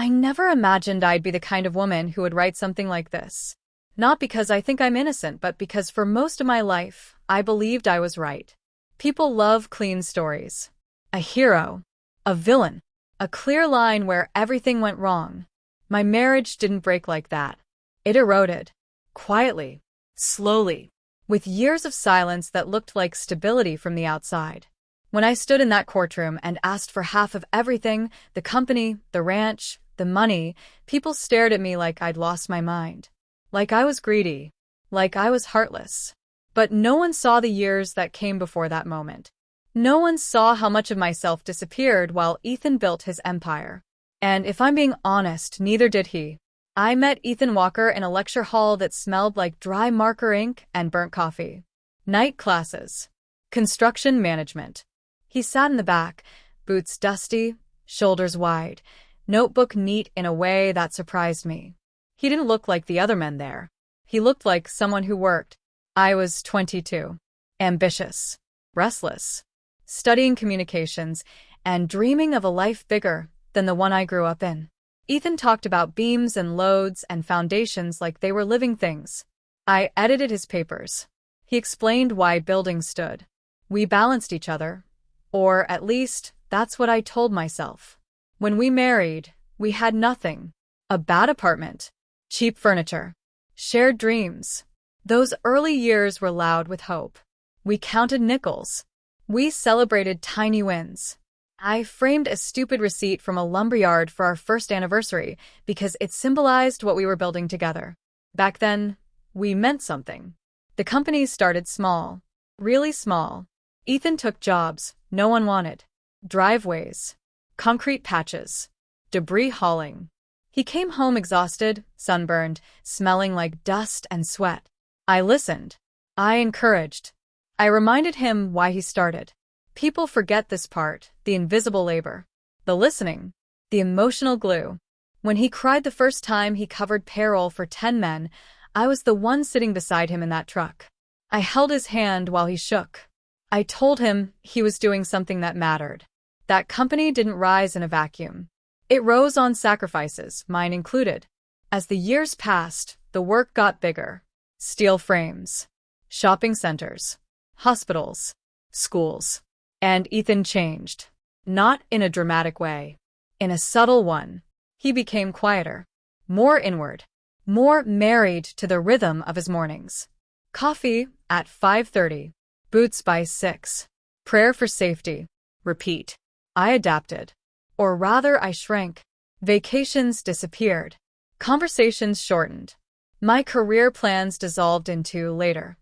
I never imagined I'd be the kind of woman who would write something like this. Not because I think I'm innocent, but because for most of my life, I believed I was right. People love clean stories. A hero. A villain. A clear line where everything went wrong. My marriage didn't break like that. It eroded. Quietly. Slowly. With years of silence that looked like stability from the outside. When I stood in that courtroom and asked for half of everything, the company, the ranch, the money, people stared at me like I'd lost my mind. Like I was greedy. Like I was heartless. But no one saw the years that came before that moment. No one saw how much of myself disappeared while Ethan built his empire. And if I'm being honest, neither did he. I met Ethan Walker in a lecture hall that smelled like dry marker ink and burnt coffee. Night classes. Construction management. He sat in the back, boots dusty, shoulders wide, notebook neat in a way that surprised me. He didn't look like the other men there. He looked like someone who worked. I was 22. Ambitious. Restless. Studying communications and dreaming of a life bigger than the one I grew up in. Ethan talked about beams and loads and foundations like they were living things. I edited his papers. He explained why buildings stood. We balanced each other. Or at least, that's what I told myself. When we married, we had nothing. A bad apartment. Cheap furniture. Shared dreams. Those early years were loud with hope. We counted nickels. We celebrated tiny wins. I framed a stupid receipt from a lumberyard for our first anniversary because it symbolized what we were building together. Back then, we meant something. The company started small. Really small. Ethan took jobs no one wanted. Driveways. Concrete patches. Debris hauling. He came home exhausted, sunburned, smelling like dust and sweat. I listened. I encouraged. I reminded him why he started. People forget this part, the invisible labor. The listening. The emotional glue. When he cried the first time he covered payroll for 10 men, I was the one sitting beside him in that truck. I held his hand while he shook. I told him he was doing something that mattered. That company didn't rise in a vacuum. It rose on sacrifices, mine included. As the years passed, the work got bigger. Steel frames. Shopping centers. Hospitals. Schools. And Ethan changed. Not in a dramatic way. In a subtle one. He became quieter. More inward. More married to the rhythm of his mornings. Coffee at 5:30. Boots by 6. Prayer for safety. Repeat. I adapted. Or rather, I shrank. Vacations disappeared. Conversations shortened. My career plans dissolved into later.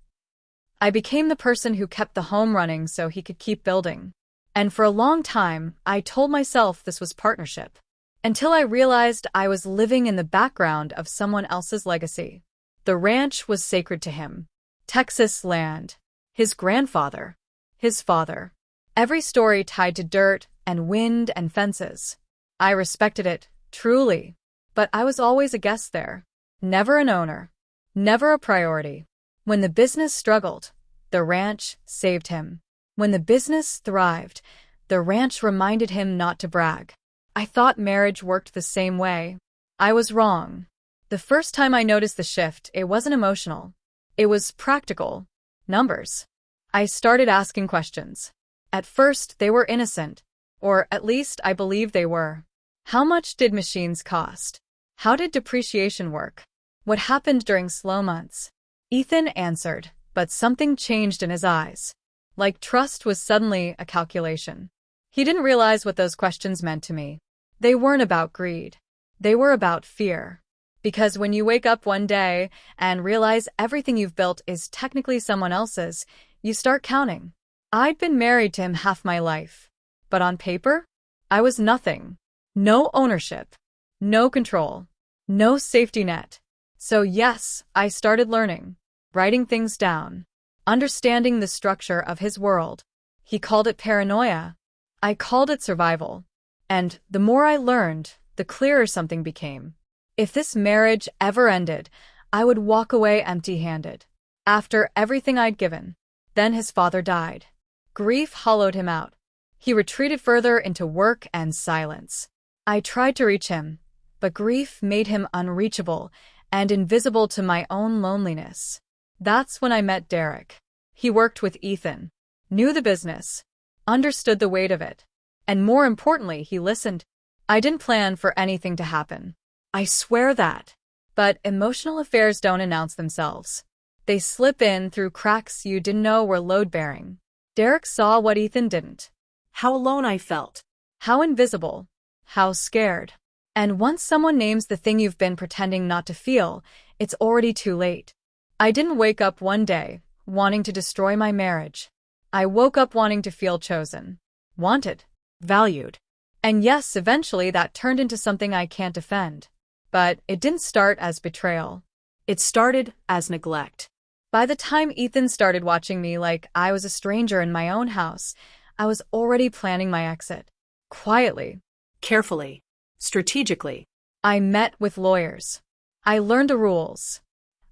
I became the person who kept the home running so he could keep building. And for a long time, I told myself this was partnership. Until I realized I was living in the background of someone else's legacy. The ranch was sacred to him. Texas land. His grandfather. His father. Every story tied to dirt and wind and fences. I respected it, truly. But I was always a guest there. Never an owner. Never a priority. When the business struggled, the ranch saved him. When the business thrived, the ranch reminded him not to brag. I thought marriage worked the same way. I was wrong. The first time I noticed the shift, it wasn't emotional. It was practical. Numbers. I started asking questions. At first, they were innocent. Or at least I believed they were. How much did machines cost? How did depreciation work? What happened during slow months? Ethan answered, but something changed in his eyes. Like trust was suddenly a calculation. He didn't realize what those questions meant to me. They weren't about greed. They were about fear. Because when you wake up one day and realize everything you've built is technically someone else's, you start counting. I'd been married to him half my life. But on paper, I was nothing. No ownership. No control. No safety net. So yes, I started learning. Writing things down. Understanding the structure of his world. He called it paranoia. I called it survival. And the more I learned, the clearer something became. If this marriage ever ended, I would walk away empty-handed. After everything I'd given. Then his father died. Grief hollowed him out. He retreated further into work and silence. I tried to reach him, but grief made him unreachable and invisible to my own loneliness. That's when I met Derek. He worked with Ethan, knew the business, understood the weight of it, and more importantly, he listened. I didn't plan for anything to happen. I swear that. But emotional affairs don't announce themselves. They slip in through cracks you didn't know were load-bearing. Derek saw what Ethan didn't. How alone I felt. How invisible. How scared. And once someone names the thing you've been pretending not to feel, it's already too late. I didn't wake up one day wanting to destroy my marriage. I woke up wanting to feel chosen, wanted, valued. And yes, eventually that turned into something I can't defend. But it didn't start as betrayal. It started as neglect. By the time Ethan started watching me like I was a stranger in my own house, I was already planning my exit. Quietly. Carefully. Strategically. I met with lawyers. I learned the rules.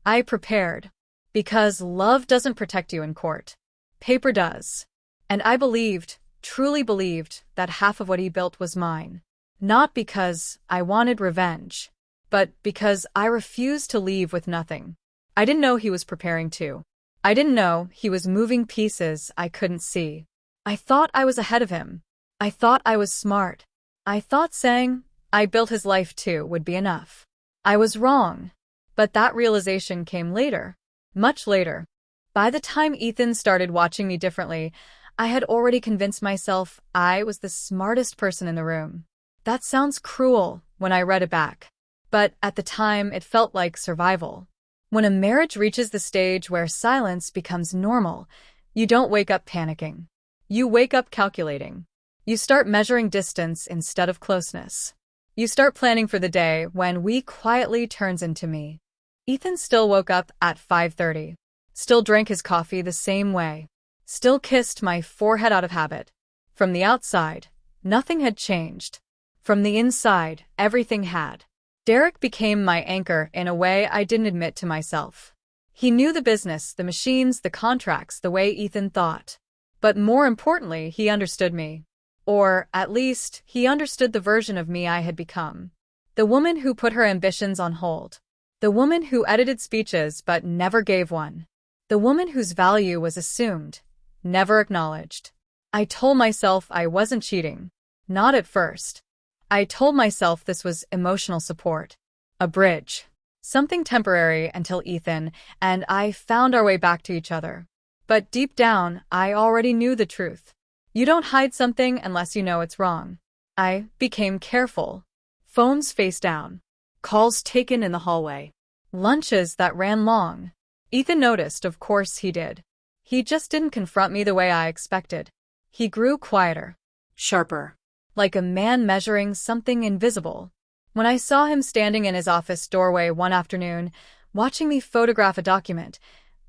I prepared. Because love doesn't protect you in court. Paper does. And I believed, truly believed, that half of what he built was mine. Not because I wanted revenge, but because I refused to leave with nothing. I didn't know he was preparing to. I didn't know he was moving pieces I couldn't see. I thought I was ahead of him. I thought I was smart. I thought saying, I built his life too, would be enough. I was wrong. But that realization came later. Much later. By the time Ethan started watching me differently, I had already convinced myself I was the smartest person in the room. That sounds cruel when I read it back. But at the time, it felt like survival. When a marriage reaches the stage where silence becomes normal, you don't wake up panicking. You wake up calculating. You start measuring distance instead of closeness. You start planning for the day when we quietly turns into me. Ethan still woke up at 5:30. Still drank his coffee the same way. Still kissed my forehead out of habit. From the outside, nothing had changed. From the inside, everything had. Derek became my anchor in a way I didn't admit to myself. He knew the business, the machines, the contracts, the way Ethan thought. But more importantly, he understood me. Or, at least, he understood the version of me I had become. The woman who put her ambitions on hold. The woman who edited speeches but never gave one. The woman whose value was assumed, never acknowledged. I told myself I wasn't cheating. Not at first. I told myself this was emotional support. A bridge. Something temporary until Ethan and I found our way back to each other. But deep down, I already knew the truth. You don't hide something unless you know it's wrong. I became careful. Phones face down. Calls taken in the hallway. Lunches that ran long. Ethan noticed, of course he did. He just didn't confront me the way I expected. He grew quieter. Sharper. Like a man measuring something invisible. When I saw him standing in his office doorway one afternoon, watching me photograph a document,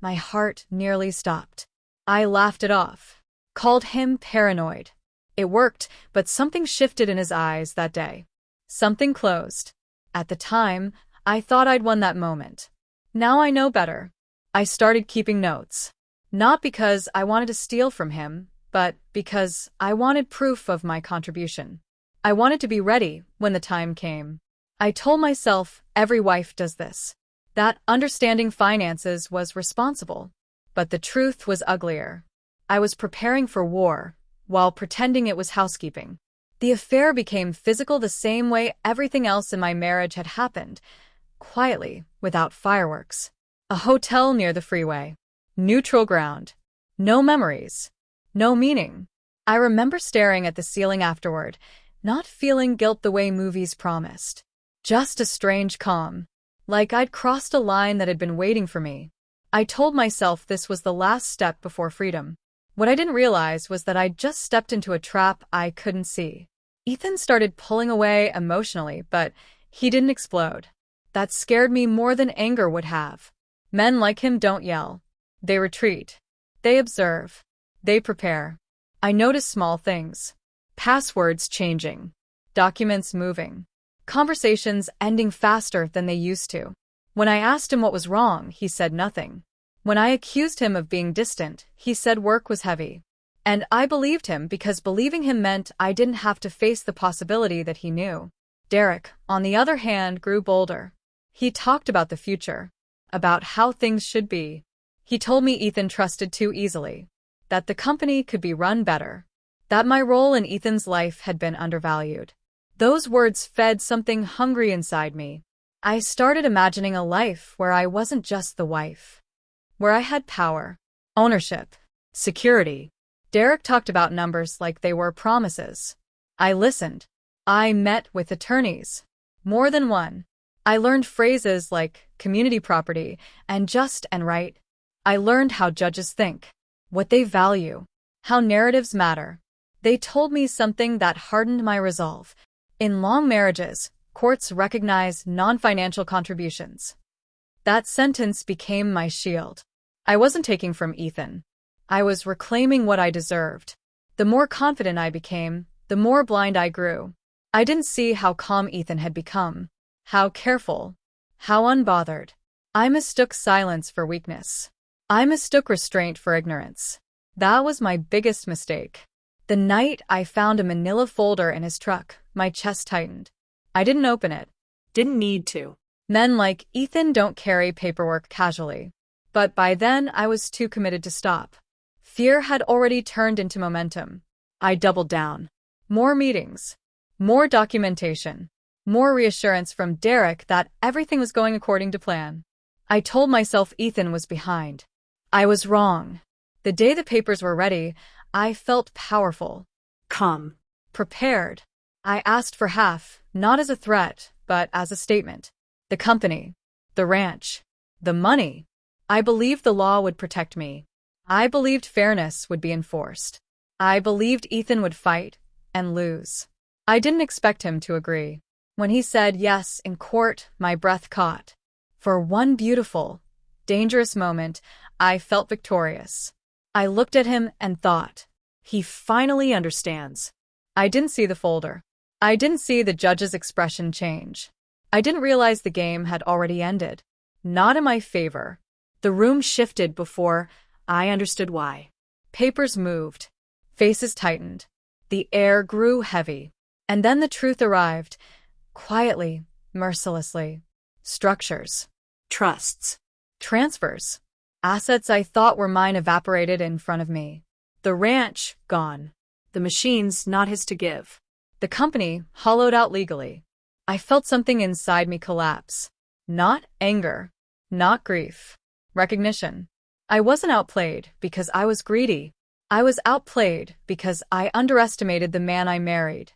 my heart nearly stopped. I laughed it off. Called him paranoid. It worked, but something shifted in his eyes that day. Something closed. At the time, I thought I'd won that moment. Now I know better. I started keeping notes. Not because I wanted to steal from him, but because I wanted proof of my contribution. I wanted to be ready when the time came. I told myself every wife does this. That understanding finances was responsible. But the truth was uglier. I was preparing for war, while pretending it was housekeeping. The affair became physical the same way everything else in my marriage had happened. Quietly, without fireworks. A hotel near the freeway. Neutral ground. No memories. No meaning. I remember staring at the ceiling afterward, not feeling guilt the way movies promised. Just a strange calm. Like I'd crossed a line that had been waiting for me. I told myself this was the last step before freedom. What I didn't realize was that I'd just stepped into a trap I couldn't see. Ethan started pulling away emotionally, but he didn't explode. That scared me more than anger would have. Men like him don't yell. They retreat. They observe. They prepare. I noticed small things. Passwords changing. Documents moving. Conversations ending faster than they used to. When I asked him what was wrong, he said nothing. When I accused him of being distant, he said work was heavy. And I believed him because believing him meant I didn't have to face the possibility that he knew. Derek, on the other hand, grew bolder. He talked about the future, about how things should be. He told me Ethan trusted too easily, that the company could be run better, that my role in Ethan's life had been undervalued. Those words fed something hungry inside me. I started imagining a life where I wasn't just the wife, where I had power, ownership, security. Derek talked about numbers like they were promises. I listened. I met with attorneys, more than one. I learned phrases like community property and just and right. I learned how judges think, what they value, how narratives matter. They told me something that hardened my resolve. In long marriages, courts recognize non-financial contributions. That sentence became my shield. I wasn't taking from Ethan. I was reclaiming what I deserved. The more confident I became, the more blind I grew. I didn't see how calm Ethan had become, how careful, how unbothered. I mistook silence for weakness. I mistook restraint for ignorance. That was my biggest mistake. The night I found a manila folder in his truck, my chest tightened. I didn't open it. Didn't need to. Men like Ethan don't carry paperwork casually. But by then I was too committed to stop. Fear had already turned into momentum. I doubled down. More meetings. More documentation. More reassurance from Derek that everything was going according to plan. I told myself Ethan was behind. I was wrong. The day the papers were ready, I felt powerful. Calm. Prepared. I asked for half, not as a threat, but as a statement. The company. The ranch. The money. I believed the law would protect me. I believed fairness would be enforced. I believed Ethan would fight and lose. I didn't expect him to agree. When he said yes in court, my breath caught. For one beautiful, dangerous moment, I felt victorious. I looked at him and thought, he finally understands. I didn't see the folder. I didn't see the judge's expression change. I didn't realize the game had already ended. Not in my favor. The room shifted before I understood why. Papers moved. Faces tightened. The air grew heavy. And then the truth arrived. Quietly, mercilessly. Structures. Trusts. Transfers. Assets I thought were mine evaporated in front of me. The ranch, gone. The machines not his to give. The company, hollowed out legally. I felt something inside me collapse. Not anger. Not grief. Recognition. I wasn't outplayed because I was greedy. I was outplayed because I underestimated the man I married.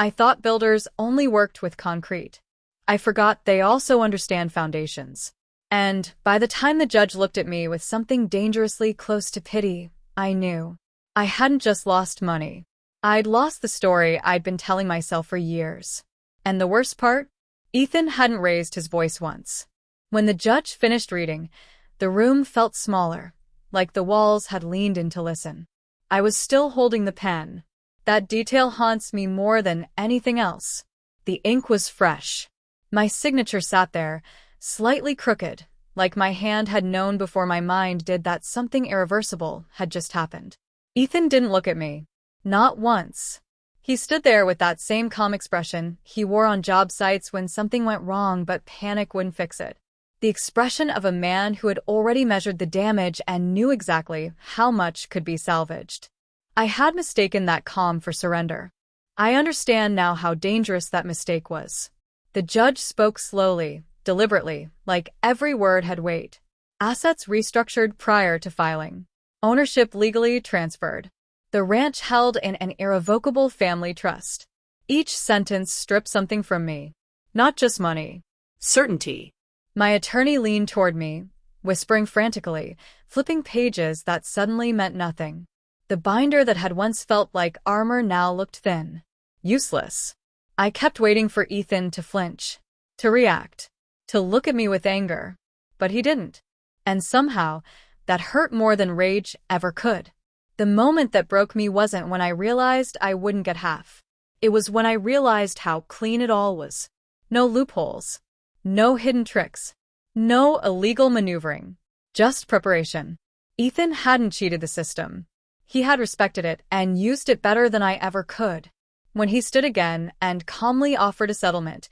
I thought builders only worked with concrete. I forgot they also understand foundations. And by the time the judge looked at me with something dangerously close to pity, I knew. I hadn't just lost money. I'd lost the story I'd been telling myself for years. And the worst part? Ethan hadn't raised his voice once. When the judge finished reading, the room felt smaller, like the walls had leaned in to listen. I was still holding the pen. That detail haunts me more than anything else. The ink was fresh. My signature sat there, slightly crooked, like my hand had known before my mind did that something irreversible had just happened. Ethan didn't look at me. Not once. He stood there with that same calm expression he wore on job sites when something went wrong but panic wouldn't fix it. The expression of a man who had already measured the damage and knew exactly how much could be salvaged. I had mistaken that calm for surrender. I understand now how dangerous that mistake was. The judge spoke slowly, deliberately, like every word had weight. Assets restructured prior to filing. Ownership legally transferred. The ranch held in an irrevocable family trust. Each sentence stripped something from me. Not just money. Certainty. My attorney leaned toward me, whispering frantically, flipping pages that suddenly meant nothing. The binder that had once felt like armor now looked thin. Useless. I kept waiting for Ethan to flinch, to react, to look at me with anger. But he didn't. And somehow, that hurt more than rage ever could. The moment that broke me wasn't when I realized I wouldn't get half. It was when I realized how clean it all was. No loopholes. No hidden tricks. No illegal maneuvering. Just preparation. Ethan hadn't cheated the system. He had respected it and used it better than I ever could. When he stood again and calmly offered a settlement,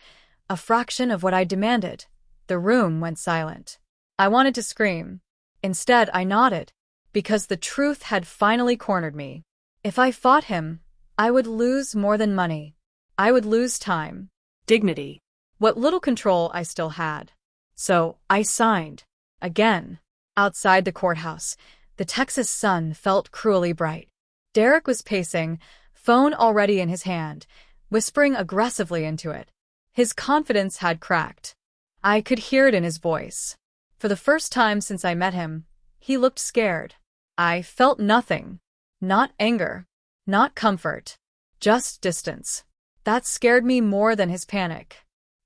a fraction of what I demanded, the room went silent. I wanted to scream. Instead, I nodded, because the truth had finally cornered me. If I fought him, I would lose more than money. I would lose time. Dignity. What little control I still had. So, I signed. Again. Outside the courthouse, the Texas sun felt cruelly bright. Derek was pacing, phone already in his hand, whispering aggressively into it. His confidence had cracked. I could hear it in his voice. For the first time since I met him, he looked scared. I felt nothing. Not anger. Not comfort. Just distance. That scared me more than his panic.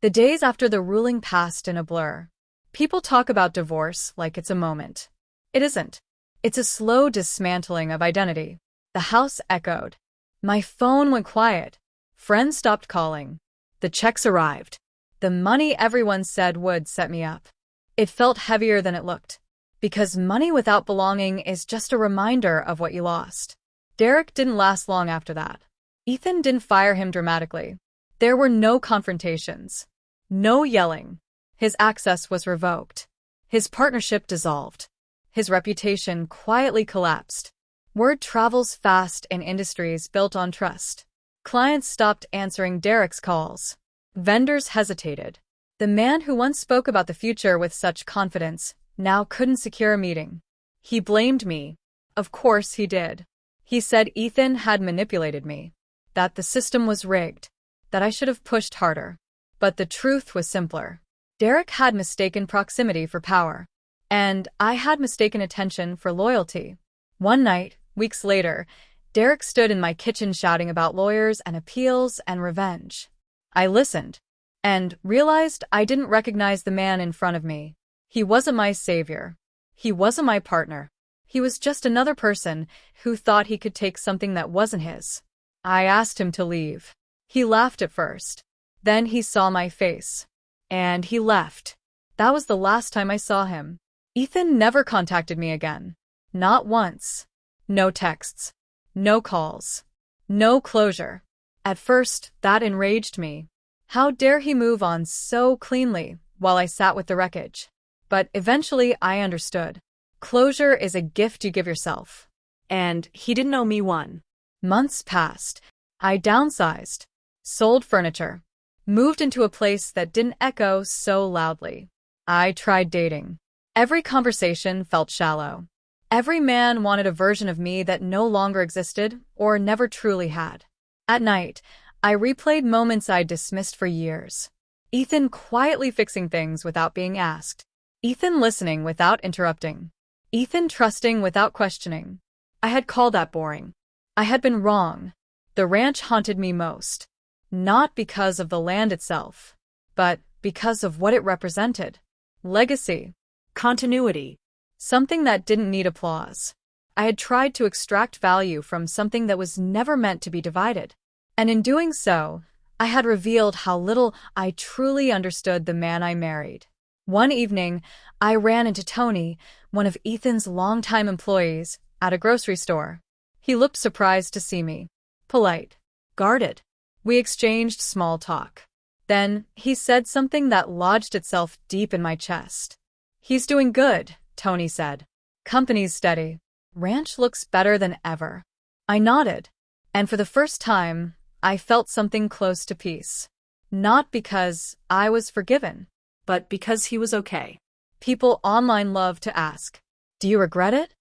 The days after the ruling passed in a blur. People talk about divorce like it's a moment. It isn't. It's a slow dismantling of identity. The house echoed. My phone went quiet. Friends stopped calling. The checks arrived. The money everyone said would set me up. It felt heavier than it looked. Because money without belonging is just a reminder of what you lost. Derek didn't last long after that. Ethan didn't fire him dramatically. There were no confrontations. No yelling. His access was revoked. His partnership dissolved. His reputation quietly collapsed. Word travels fast in industries built on trust. Clients stopped answering Derek's calls. Vendors hesitated. The man who once spoke about the future with such confidence now couldn't secure a meeting. He blamed me. Of course he did. He said Ethan had manipulated me. That the system was rigged. That I should have pushed harder. But the truth was simpler. Derek had mistaken proximity for power. And I had mistaken attention for loyalty. One night, weeks later, Derek stood in my kitchen shouting about lawyers and appeals and revenge. I listened. And realized I didn't recognize the man in front of me. He wasn't my savior. He wasn't my partner. He was just another person who thought he could take something that wasn't his. I asked him to leave. He laughed at first. Then he saw my face. And he left. That was the last time I saw him. Ethan never contacted me again. Not once. No texts. No calls. No closure. At first, that enraged me. How dare he move on so cleanly while I sat with the wreckage? But eventually I understood. Closure is a gift you give yourself. And he didn't owe me one. Months passed. I downsized. Sold furniture. Moved into a place that didn't echo so loudly. I tried dating. Every conversation felt shallow. Every man wanted a version of me that no longer existed or never truly had. At night, I replayed moments I'd dismissed for years. Ethan quietly fixing things without being asked. Ethan listening without interrupting. Ethan trusting without questioning. I had called that boring. I had been wrong. The ranch haunted me most. Not because of the land itself, but because of what it represented. Legacy. Continuity. Something that didn't need applause. I had tried to extract value from something that was never meant to be divided. And in doing so, I had revealed how little I truly understood the man I married. One evening, I ran into Tony, one of Ethan's longtime employees, at a grocery store. He looked surprised to see me. Polite. Guarded. We exchanged small talk. Then, he said something that lodged itself deep in my chest. He's doing good, Tony said. Company's steady. Ranch looks better than ever. I nodded. And for the first time, I felt something close to peace. Not because I was forgiven, but because he was okay. People online love to ask, do you regret it?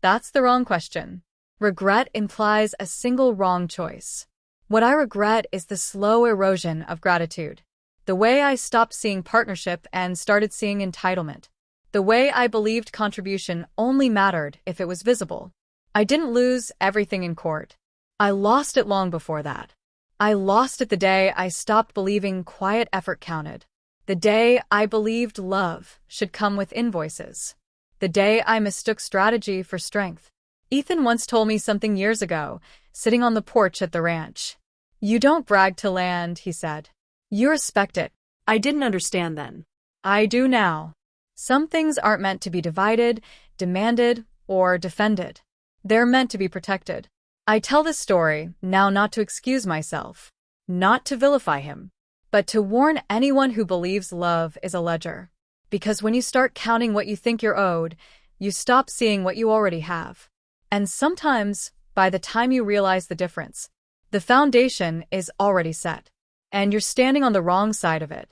That's the wrong question. Regret implies a single wrong choice. What I regret is the slow erosion of gratitude. The way I stopped seeing partnership and started seeing entitlement. The way I believed contribution only mattered if it was visible. I didn't lose everything in court. I lost it long before that. I lost it the day I stopped believing quiet effort counted. The day I believed love should come with invoices. The day I mistook strategy for strength. Ethan once told me something years ago, sitting on the porch at the ranch. You don't brag to land, he said. You respect it. I didn't understand then. I do now. Some things aren't meant to be divided, demanded, or defended. They're meant to be protected. I tell this story now not to excuse myself, not to vilify him, but to warn anyone who believes love is a ledger. Because when you start counting what you think you're owed, you stop seeing what you already have. And sometimes, by the time you realize the difference, the foundation is already set, and you're standing on the wrong side of it.